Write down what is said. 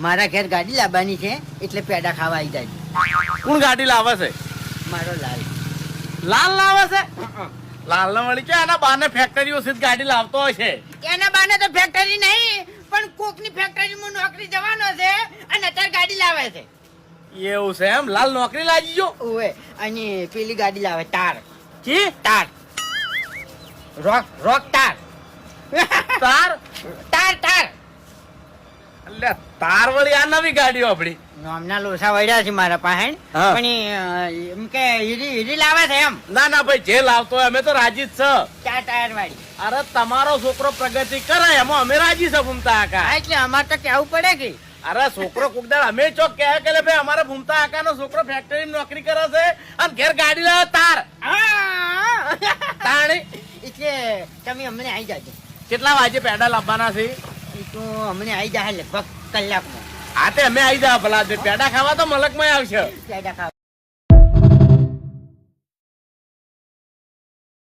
મારા ઘેર ગાડી લાવવાની છે એટલે પેડા ખાવા આવી જાય. કોણ ગાડી લાવે છે? મારો લાલ. લાલ લાવે છે? લાલ ને વળી કે એના બાને ફેક્ટરીઓ સીધ ગાડી લાવતો હોય છે. એના બાને તો ફેક્ટરી નહીં પણ કોકની ફેક્ટરીમાં નોકરી જવાનો છે અને અત્યારે ગાડી લાવે છે. એવું છે એમ? લાલ નોકરી લાગી ગયો? ઓએ અને પેલી ગાડી લાવે તાર. કી તાર રોક તાર. તાર? તાર તાર એટલે તાર વળી આ નવી ગાડીઓ આપડી નામના લોસા વળ્યા છે મારા પાસે હા. પણ એમ કે હીરી લાવે છે એમ. ના ના ભાઈ, જે લાવતો હોય અમે તો રાજી જ છે. 4 ટાયર વાળી. અરે તમારો છોકરો પ્રગતિ કરે એમાં અમે રાજી છે ભૂમતા હા, આકા. એટલે અમારે તો કેવું પડે કે અરે છોકરો કુકદાર અમે ચોક કહે કે લે ભાઈ અમારા ભૂમતા આકા નો છોકરો ફેક્ટરી નોકરી કરે છે અને ઘેર ગાડી લાવે તાર. હા. તાણી એટલે તમે અમને આવી જાજો. કેટલા વાગે પેડા લાવવાના છે? એ તો અમને આવી જાય લગભગ કલાકમાં. હા તે અમે આવી જા ભલા પેડા ખાવા તો મલક માં આવશે. પેડા ખાવા.